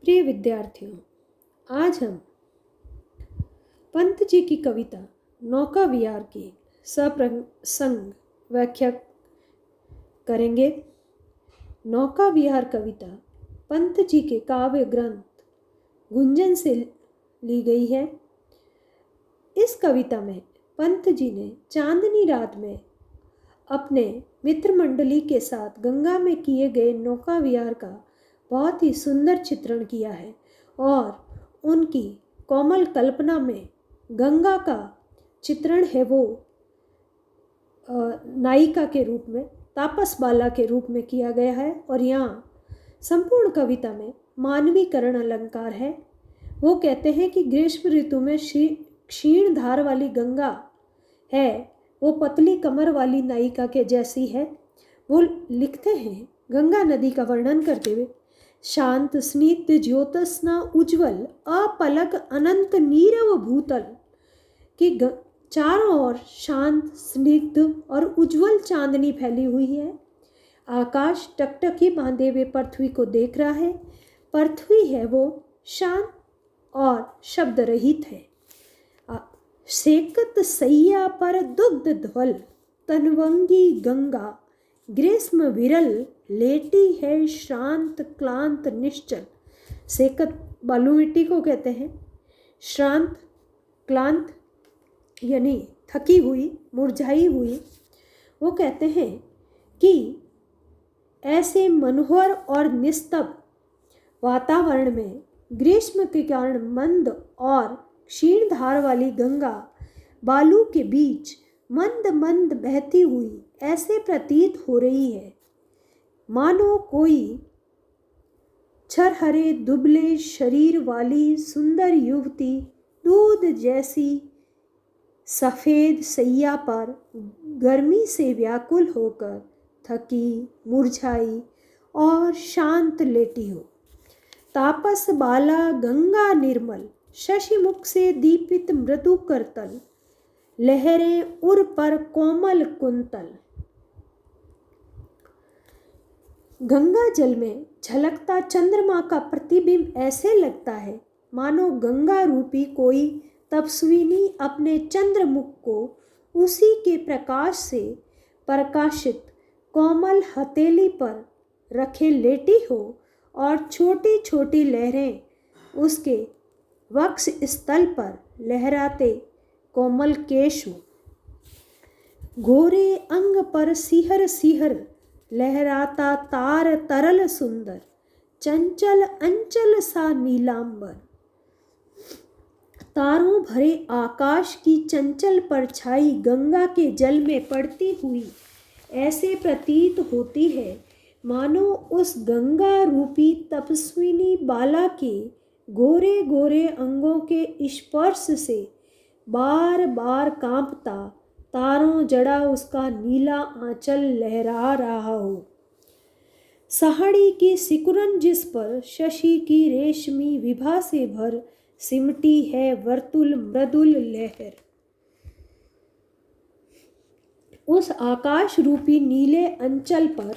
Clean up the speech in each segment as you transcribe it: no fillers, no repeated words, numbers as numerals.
प्रिय विद्यार्थियों, आज हम पंत जी की कविता नौका विहार की सप्रसंग व्याख्या करेंगे। नौका विहार कविता पंत जी के काव्य ग्रंथ गुंजन से ली गई है। इस कविता में पंत जी ने चांदनी रात में अपने मित्र मंडली के साथ गंगा में किए गए नौका विहार का बहुत ही सुंदर चित्रण किया है और उनकी कोमल कल्पना में गंगा का चित्रण है वो नायिका के रूप में, तापस बाला के रूप में किया गया है। और यहाँ संपूर्ण कविता में मानवीकरण अलंकार है। वो कहते हैं कि ग्रीष्म ऋतु में क्षीण धार वाली गंगा है वो पतली कमर वाली नायिका के जैसी है। वो लिखते हैं गंगा नदी का वर्णन करते हुए, शांत स्निग्ध ज्योत्स्ना उज्ज्वल अपलक अनंत नीरव भूतल की चारों ओर शांत स्निग्ध और उज्ज्वल चांदनी फैली हुई है। आकाश टकटकी बांधे हुए पृथ्वी को देख रहा है। पृथ्वी है वो शांत और शब्द रहित है। सेकत सैया पर दुग्ध ध्वल तनवंगी गंगा ग्रीष्म विरल लेटी है श्रांत क्लांत निश्चल। सेकत बालू मिट्टी को कहते हैं। श्रांत क्लांत यानी थकी हुई मुरझाई हुई। वो कहते हैं कि ऐसे मनोहर और निस्तब्ध वातावरण में ग्रीष्म के कारण मंद और क्षीण धार वाली गंगा बालू के बीच मंद मंद बहती हुई ऐसे प्रतीत हो रही है मानो कोई छरहरे दुबले शरीर वाली सुंदर युवती दूध जैसी सफ़ेद सैया पर गर्मी से व्याकुल होकर थकी मुरझाई और शांत लेटी हो। तापस बाला गंगा निर्मल शशिमुख से दीपित मृदु करतल लहरें उर पर कोमल कुंतल। गंगा जल में झलकता चंद्रमा का प्रतिबिंब ऐसे लगता है मानो गंगा रूपी कोई तपस्विनी अपने चंद्रमुख को उसी के प्रकाश से प्रकाशित कोमल हथेली पर रखे लेटी हो और छोटी छोटी लहरें उसके वक्ष स्थल पर लहराते कोमल केश हो। गोरे अंग पर सिहर सिहर लहराता तार तरल सुंदर चंचल अंचल सा नीलांबर। तारों भरे आकाश की चंचल परछाई गंगा के जल में पड़ती हुई ऐसे प्रतीत होती है मानो उस गंगा रूपी तपस्विनी बाला के गोरे गोरे अंगों के स्पर्श से बार बार कांपता तारों जड़ा उसका नीला आंचल लहरा रहा हो। साड़ी की सिकुड़न जिस पर शशि की रेशमी विभा से भर सिमटी है वर्तुल मृदुल लहर। उस आकाश रूपी नीले अंचल पर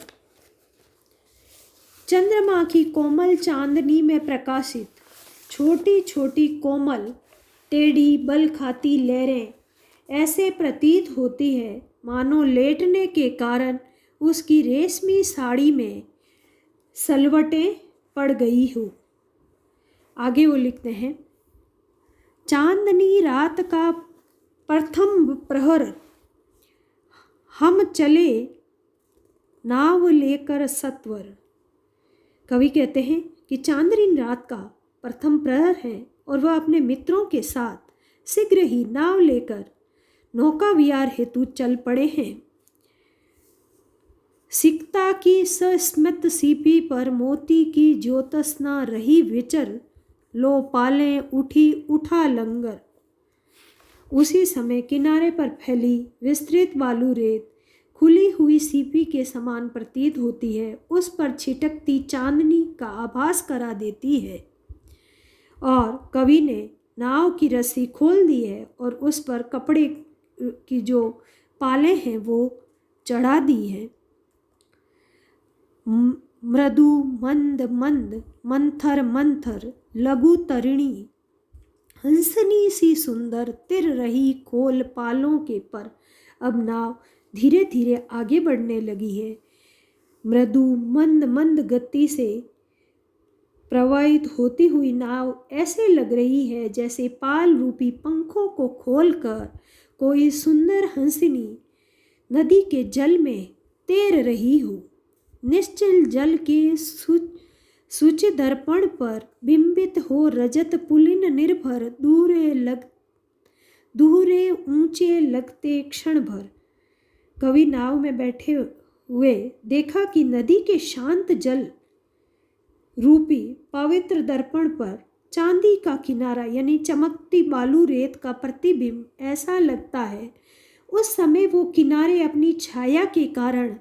चंद्रमा की कोमल चांदनी में प्रकाशित छोटी छोटी कोमल टेढ़ी बल खाती लहरें ऐसे प्रतीत होती है मानो लेटने के कारण उसकी रेशमी साड़ी में सलवटें पड़ गई हो। आगे वो लिखते हैं, चांदनी रात का प्रथम प्रहर हम चले नाव लेकर सत्वर। कवि कहते हैं कि चांदनी रात का प्रथम प्रहर है और वह अपने मित्रों के साथ शीघ्र ही नाव लेकर नौका विहार हेतु चल पड़े हैं। सिकता की सस्मित सीपी पर मोती की ज्योत्स्ना रही विचर लो पालें उठी उठा लंगर। उसी समय किनारे पर फैली विस्तृत बालू रेत खुली हुई सीपी के समान प्रतीत होती है। उस पर छिटकती चांदनी का आभास करा देती है और कवि ने नाव की रस्सी खोल दी है और उस पर कपड़े की जो पाले हैं वो चढ़ा दी हैं। मृदु मंद मंद मंथर मंथर लघु तरिणी हंसनी सी सुंदर तिर रही खोल पालों के पर। अब नाव धीरे धीरे आगे बढ़ने लगी है। मृदु मंद मंद गति से प्रवाहित होती हुई नाव ऐसे लग रही है जैसे पाल रूपी पंखों को खोलकर कोई सुंदर हंसिनी नदी के जल में तैर रही हो। निश्चल जल के सूच दर्पण पर बिंबित हो रजत पुलिन निर्भर दूरे ऊंचे लगते क्षण भर। कवि नाव में बैठे हुए देखा कि नदी के शांत जल रूपी पवित्र दर्पण पर चांदी का किनारा यानी चमकती बालू रेत का प्रतिबिंब ऐसा लगता है। उस समय वो किनारे अपनी छाया के कारण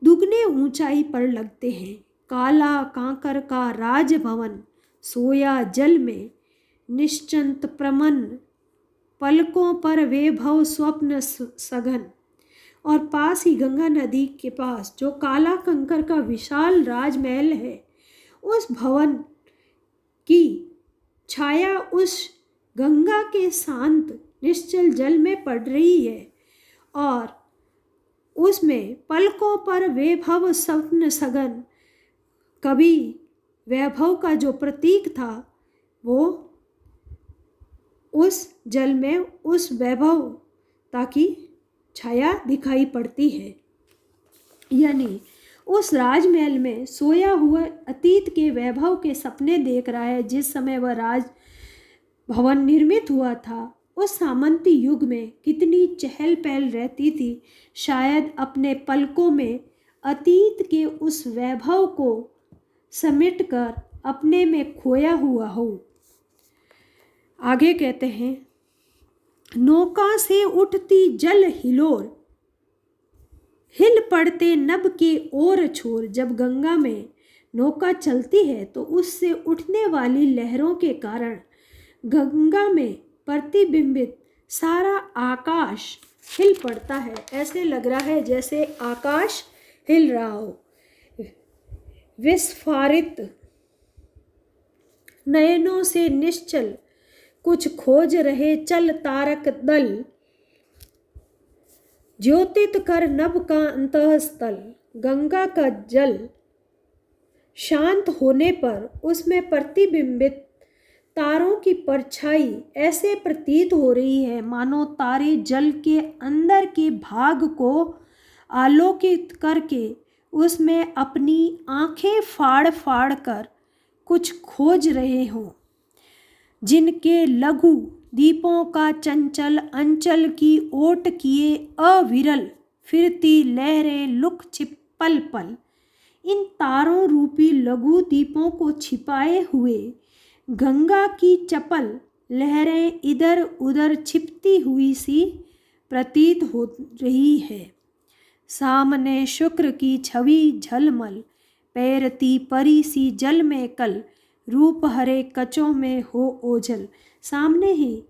दुगने ऊंचाई पर लगते हैं। काला कांकर का राजभवन सोया जल में निश्चिंत प्रमन, पलकों पर वैभव स्वप्न सघन। और पास ही गंगा नदी के पास जो काला कंकर का विशाल राजमहल है, उस भवन की छाया उस गंगा के शांत निश्चल जल में पड़ रही है और उसमें पलकों पर वैभव स्वप्न सघन। कभी वैभव का जो प्रतीक था वो उस जल में उस वैभवता की छाया दिखाई पड़ती है। यानी उस राजमहल में सोया हुआ अतीत के वैभव के सपने देख रहा है। जिस समय वह राज भवन निर्मित हुआ था उस सामंती युग में कितनी चहल पहल रहती थी। शायद अपने पलकों में अतीत के उस वैभव को समेटकर अपने में खोया हुआ हो। आगे कहते हैं, नौका से उठती जल हिलोर, हिल पड़ते नभ के ओर छोर। जब गंगा में नौका चलती है तो उससे उठने वाली लहरों के कारण गंगा में प्रतिबिंबित सारा आकाश हिल पड़ता है। ऐसे लग रहा है जैसे आकाश हिल रहा हो। विस्फारित नयनों से निश्चल कुछ खोज रहे चल तारक दल, ज्योतित कर नभ का अंतःस्थल। गंगा का जल शांत होने पर उसमें प्रतिबिंबित तारों की परछाई ऐसे प्रतीत हो रही है मानो तारे जल के अंदर के भाग को आलोकित करके उसमें अपनी आंखें फाड़ फाड़ कर कुछ खोज रहे हों। जिनके लघु दीपों का चंचल अंचल की ओट किए अविरल फिरती लहरें लुक छिप पल पल। इन तारों रूपी लघु दीपों को छिपाए हुए गंगा की चपल लहरें इधर उधर छिपती हुई सी प्रतीत हो रही है। सामने शुक्र की छवि झलमल, पैरती परी सी जल में कल, रूप हरे कचों में हो ओझल। सामने ही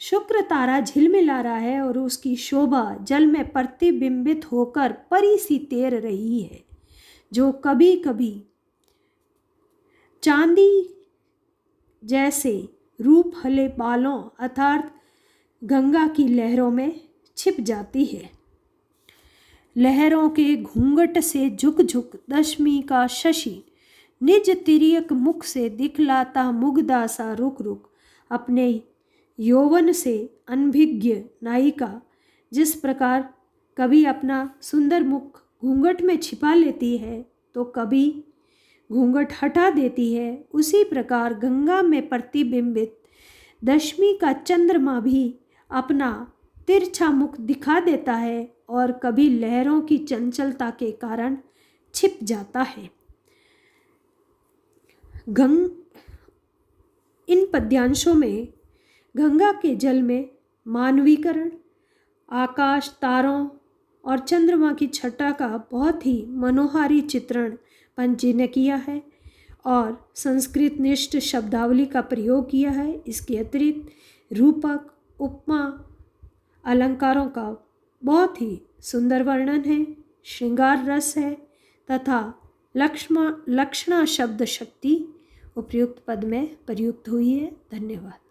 शुक्र तारा झिलमिला रहा है और उसकी शोभा जल में प्रतिबिंबित होकर परी सी तैर रही है, जो कभी कभी चांदी जैसे रूप हले बालों अर्थात गंगा की लहरों में छिप जाती है। लहरों के घूंघट से झुक झुक दशमी का शशि निज तिर्यक मुख से दिखलाता मुग्धा सा रुक रुक। अपने यौवन से अनभिज्ञ नायिका जिस प्रकार कभी अपना सुंदर मुख घूंघट में छिपा लेती है तो कभी घूंघट हटा देती है, उसी प्रकार गंगा में प्रतिबिंबित दशमी का चंद्रमा भी अपना तिरछा मुख दिखा देता है और कभी लहरों की चंचलता के कारण छिप जाता है। इन पद्यांशों में गंगा के जल में मानवीकरण, आकाश, तारों और चंद्रमा की छटा का बहुत ही मनोहारी चित्रण पंची ने किया है और संस्कृत निष्ठ शब्दावली का प्रयोग किया है। इसके अतिरिक्त रूपक, उपमा, अलंकारों का बहुत ही सुंदर वर्णन है, श्रृंगार रस है तथा लक्षणा शब्द शक्ति उपयुक्त पद में प्रयुक्त हुई है। धन्यवाद।